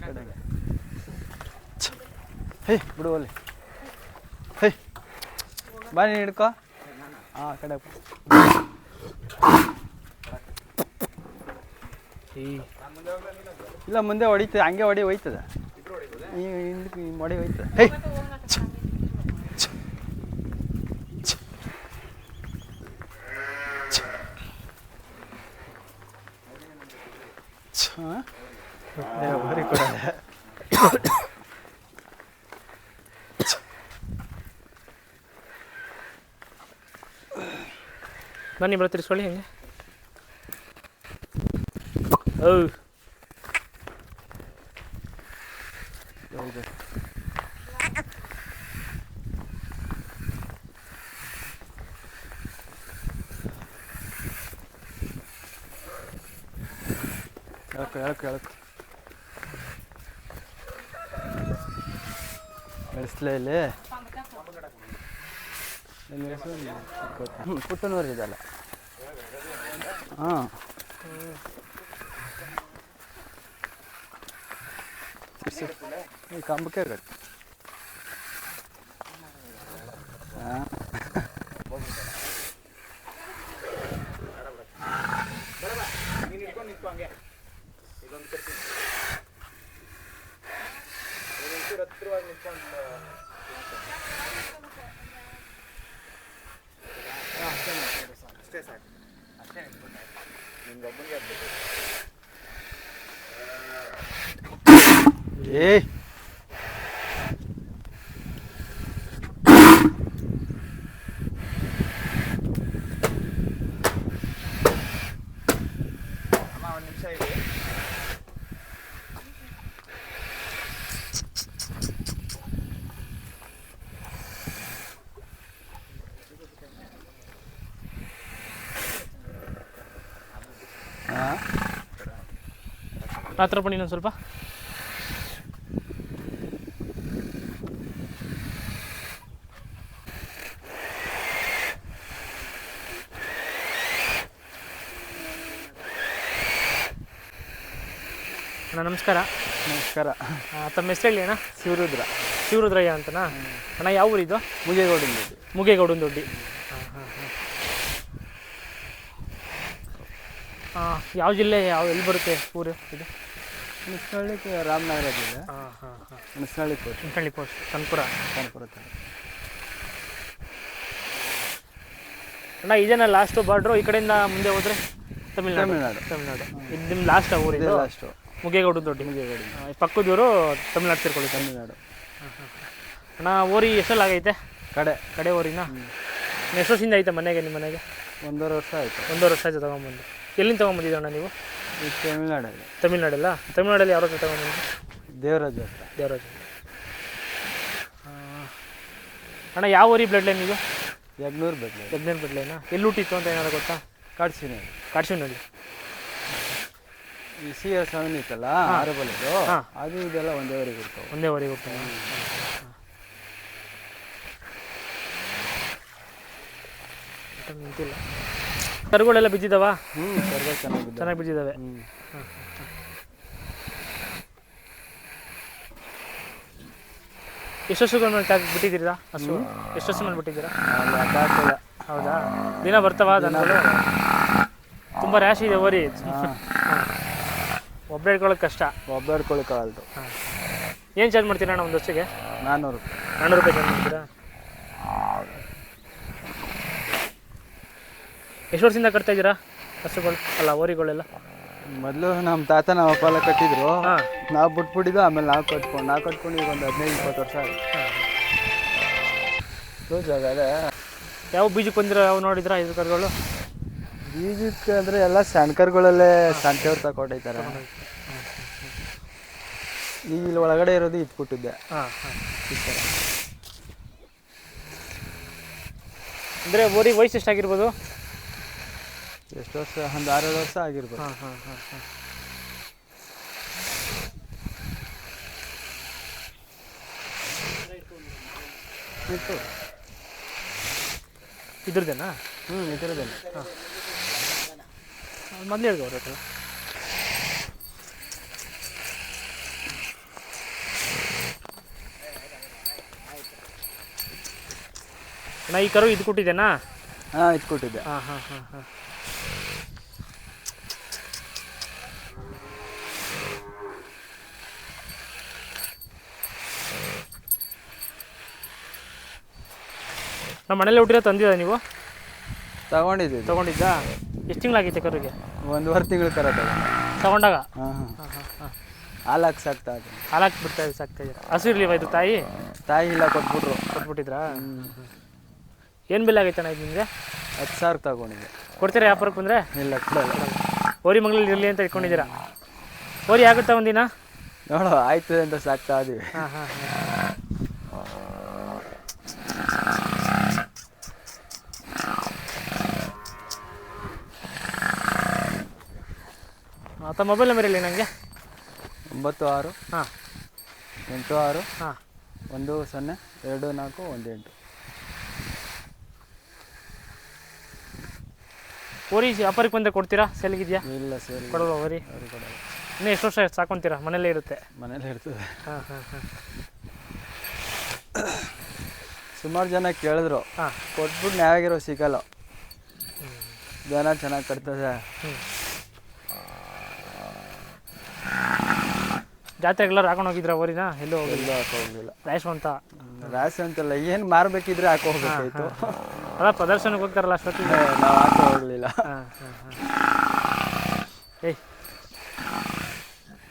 ಕಡೆಗೆ ಹೇ ಬಿಡು ಅಲ್ಲಿ ಹೇ ಬಾ ನೀನು ಹಿಡ್ಕೊ ಹಾಂ ಕಡೆ ಇಲ್ಲ ಮುಂದೆ ಹೊಡಿತದೆ ಹಂಗೆ ಹೋಯ್ತದ ಈ ಹಿಂದಕ್ಕೆ ಹೊಡಿ ಹೋಯ್ತದೆ ಹೇ ಬರೀ ಕೊಡ ಬನ್ನಿ ಬರ ತಿರ್ಸ್ಕೊಳ್ಳಿ ಹೆಂಗೆ ಹೌದು ಎಳಕು ಬೆಳೆಸ್ಲೇ ಇಲ್ಲಿ ಪುಟ್ಟನೂರು ಇದಲ್ಲ ಹಾಂ ಈ ಕಂಬಕ್ಕೆ ಕಟ್ಟಿ ಹಾಂ ಏಯ್ ಒಂದು ನಿಮಿಷ ಇದೆ. ಹತ್ರ ಬನ್ನಿ ಇನ್ನೊಂದು ಸ್ವಲ್ಪ ಅಣ್ಣ ನಮಸ್ಕಾರ. ನಮಸ್ಕಾರ. ತಮ್ಮ ಹೆಸರು ಹೇಳಿ ಅಣ್ಣ? ಶಿವರುದ್ರಯ್ಯ ಅಂತನಾ ಅಣ್ಣ? ಯಾವ ಊರಿದು? ಮುಗೇಗೌಡನ ದೊಡ್ಡಿ. ಯಾವ ಜಿಲ್ಲೆ ಎಲ್ಲಿ ಬರುತ್ತೆ ಊರು ಇದು? ಮುಸ್ನಳ್ಳಿ ರಾಮನಗರ ಜಿಲ್ಲೆ. ಮುಸ್ನಳ್ಳಿ ಪೋಸ್ಟ್ ಕನಕಪುರ ಅಣ್ಣ ಇದೇನಾ ಲಾಸ್ಟು ಬಾರ್ಡ್ರು? ಈ ಕಡೆಯಿಂದ ಮುಂದೆ ಹೋದರೆ ತಮಿಳ್ನಾಡು. ಇದು ನಿಮ್ಮ ಲಾಸ್ಟ್ ಊರಿದು? ಲಾಸ್ಟು ಮುಗೇಗೌಡನ ದೊಡ್ಡಿ. ಪಕ್ಕದೂರು ತಮಿಳ್ನಾಡು ಸೇರ್ಕೊಳ್ಳಿ. ತಮಿಳ್ನಾಡು. ಅಣ್ಣ ಓರಿ ಎಷ್ಟೆಲ್ಲ ಆಗೈತೆ? ಕಡೆ ಓರಿನ ಎಷ್ಟು ವರ್ಷದಿಂದ ಐತೆ ಮನೆಗೆ? ನಿಮ್ಮ ಮನೆಗೆ 1.5 ವರ್ಷ ಆಯಿತು. 1.5 ವರ್ಷ ಆಯಿತು ತೊಗೊಂಬಂದು. ಎಲ್ಲಿಂದ ತೊಗೊಂಬಂದಿದ್ದೀವಿ ಅಣ್ಣ ನೀವು? ತಮಿಳ್ನಾಡಲ್ಲ? ತಮಿಳ್ನಾಡಲ್ಲಿ ಯಾವ ತೊಗೊಂಬಂದು? ದೇವರಾಜ. ಅಣ್ಣ ಯಾವ ಊರಿ ಬ್ಲಡ್ ಲೈನ್ ಇದು? ಯಗ್ನೂರು ಬ್ಲಡ್ ಲೈನಾ? ಎಲ್ಲಿ ಹುಟ್ಟಿತ್ತು ಅಂತ ಏನಾದ್ರು ಗೊತ್ತಾ? ಕಾಡ್ಸಿನಲ್ಲಿ. ಈ CR7 ಇತ್ತಲ್ಲ ಆರಬಲದು, ಅದು ಇದೆಲ್ಲ ಒಂದೇ ಊರಿಗೆ ಹೋಗ್ತಾವೆ. ನಿಂತಿಲ್ಲ. ಕರುಗಳೆಲ್ಲ ಬಿದ್ದಿದ್ದಾವ? ಕರುಗಳು ಚೆನ್ನಾಗಿ ಬಿದ್ದಿದ್ದಾವೆ. ಎಷ್ಟು ವರ್ಷಗಳ ಮೇಲೆ ಬಿಟ್ಟಿದ್ದೀರಾ ಹಸು? ಎಷ್ಟು ವರ್ಷ ಮೇಲೆ ಬಿಟ್ಟಿದ್ದೀರಾ? ಹೌದಾ? ದಿನ ಬರ್ತಾವ ದನಗಳು? ತುಂಬ ರ್ಯಾಶ್ ಇದೆ ಓರಿ. ಒಬ್ಬ ಹಿಡ್ಕೊಳ್ಳೋಕೆ ಕಷ್ಟ. ಏನು ಚಾರ್ಜ್ ಮಾಡ್ತೀರಾ ಅಣ್ಣ ಒಂದು ವರ್ಷಕ್ಕೆ? 400 ರೂಪಾಯಿ ಚಾರ್ಜ್ ಮಾಡ್ತೀರಾ? ಎಷ್ಟು ವರ್ಷದಿಂದ ಕಟ್ತಾ ಇದ್ದೀರಾ ಹಸುಗಳು ಅಲ್ಲ ಓರಿಗಳೆಲ್ಲ? ಮೊದಲು ನಮ್ಮ ತಾತ ನಮ್ಮ ಅಪ್ಪ ಎಲ್ಲ ಕಟ್ಟಿದ್ರು, ನಾವು ಬಿಟ್ಬಿಟ್ಟಿದ್ದು. ಆಮೇಲೆ ನಾವು ಕಟ್ಕೊಂಡು ಈಗ ಒಂದು 15-20 ವರ್ಷ ಆಗಿದೆ. ಯಾವ ಬೀಜಕ್ಕೆ ಬಂದಿರೋ ಯಾವ ನೋಡಿದ್ರಾ ಇದು ಕರುಗಳು? ಬೀಜಕ್ಕೆ ಅಂದರೆ ಎಲ್ಲ ಸಣ್ಣ ಕರುಗಳಲ್ಲೇ ಸಂತೆಯವ್ರು ತಗೊಂಡೈತಾರೆ. ಈಗ ಇಲ್ಲಿ ಒಳಗಡೆ ಇರೋದು ಇಟ್ಬಿಟ್ಟಿದ್ದೆ. ಅಂದರೆ ಓರಿ ವಯಸ್ಸು ಎಷ್ಟಾಗಿರ್ಬೋದು? ಎಷ್ಟು ವರ್ಷ? ಒಂದು 6-7 ವರ್ಷ ಆಗಿರ್ಬೋದು. ಇದ್ರದ್ದೇನಾ? ಇದ್ರದ್ದೇನೆ. ಮೊದಲು ಹೇಳ್ದು ಅವ್ರ ಹತ್ರ. ನಾ ಈ ಕರು ಇದು ಕೊಟ್ಟಿದ್ದೇನಾ? ಹಾಂ ಇದು ಕೊಟ್ಟಿದ್ದೆ. ಹಾಂ ಹಾಂ ಹಾಂ ಹಾಂ. ನಮ್ಮ ಮನೇಲಿ ಹುಟ್ಟಿರೋ ತಂದಿದ್ದ ನೀವು? ತಗೊಂಡಿದ್ದೀವಿ. ತೊಗೊಂಡಿದ್ದಾ? ಎಷ್ಟು ತಿಂಗಳಾಗೈತೆ ಕರುಗೆ? 1.5 ತಿಂಗಳು ಕರ ತಗೊಂಡಾಗ? ಹಾಂ ಹಾಂ ಹಾಂ ಹಾಂ. ಹಾಲು ಹಾಕ್ಸಾಕ್ತಾ ಇದೆ. ಹಾಲು ಹಾಕ್ಬಿಡ್ತಾ ಇದೆ, ಸಾಕ್ತಾ ಇದ್ದೀರಾ? ಹಸು ಇರಲಿಲ್ಲ ಇದು ತಾಯಿ? ತಾಯಿ ಇಲ್ಲ, ಕೊಟ್ಬಿಟ್ರು. ಕೊಟ್ಬಿಟ್ಟಿದ್ರಾ? ಏನು ಬಿಲ್ ಆಗೈತೆ ಅಣ್ಣ ಇದು ನಿಮಗೆ? 10,000 ತಗೊಂಡಿದ್ದೆ. ಕೊಡ್ತೀರಾ ವ್ಯಾಪಾರಕ್ಕೆ ಬಂದರೆ? ಇಲ್ಲ ಕೊಡಲ್ಲ. ಓರಿ ಮಂಗ್ಳಲ್ಲಿ ಇರಲಿ ಅಂತ ಇಟ್ಕೊಂಡಿದ್ದೀರಾ? ಓರಿ ಆಗುತ್ತಾ ಒಂದಿನ? ನೋಡು ಆಯ್ತದೆ ಅಂತ ಸಾಕ್ತಾ ಇದೀವಿ. ಹಾಂ ಹಾಂ ಹಾಂ. ಆತ ಮೊಬೈಲ್ ನಂಬರ್ ಹೇಳಿ ನನಗೆ. 96 ಹಾಂ 86 ಹಾಂ 10 2418. ಓರಿ ವ್ಯಾಪಾರಕ್ಕೆ ಬಂದರೆ ಕೊಡ್ತೀರಾ? ಸೇಲಿಗಿದೆಯಾ? ಇಲ್ಲ ಸರಿ ಕೊಡಲ್ವಾ ಓರಿ? ಕೊಡಲ್ಲ. ಇನ್ನೂ ಎಷ್ಟು ವರ್ಷ ಸಾಕೊಂತೀರಾ? ಮನೇಲೇ ಇರುತ್ತೆ? ಮನೇಲಿ ಇರ್ತದೆ. ಹಾಂ ಹಾಂ ಹಾಂ ಸುಮಾರು ಜನ ಕೇಳಿದ್ರು, ಹಾಂ. ಕೊಟ್ಬಿಟ್ಟು ನ್ಯಾಯಾಗಿರೋ ಸಿಗಲ್ಲ. ಜನ ಚೆನ್ನಾಗಿ ಕಟ್ತದೆ. ಹ್ಞೂ. ಜಾತ್ರೆಗೆಲ್ಲರೂ ಹಾಕೊಂಡು ಹೋಗಿದ್ರಾ ಓರಿನ? ಎಲ್ಲೂ ಹೋಗಿಲ್ಲ? ಹೋಗಿಲ್ಲ. ರಾಯಸ್ ಅಂತ ರಾಶಿ ಅಂತಲ್ಲ, ಏನು ಮಾರ್ಬೇಕಿದ್ರೆ ಹಾಕೋ ಹೋಗ್ಬೇಕಾಯ್ತು. ಅದ ಪ್ರದರ್ಶನಕ್ಕೆ ಹೋಗ್ತಾರಲ್ಲ ಅಷ್ಟೊತ್ತಿಗೆ. ನಾವು ಹಾಕೋ ಹೋಗ್ಲಿಲ್ಲ. ಹಾಂ ಹಾಂ ಹಾಂ. ಏಯ್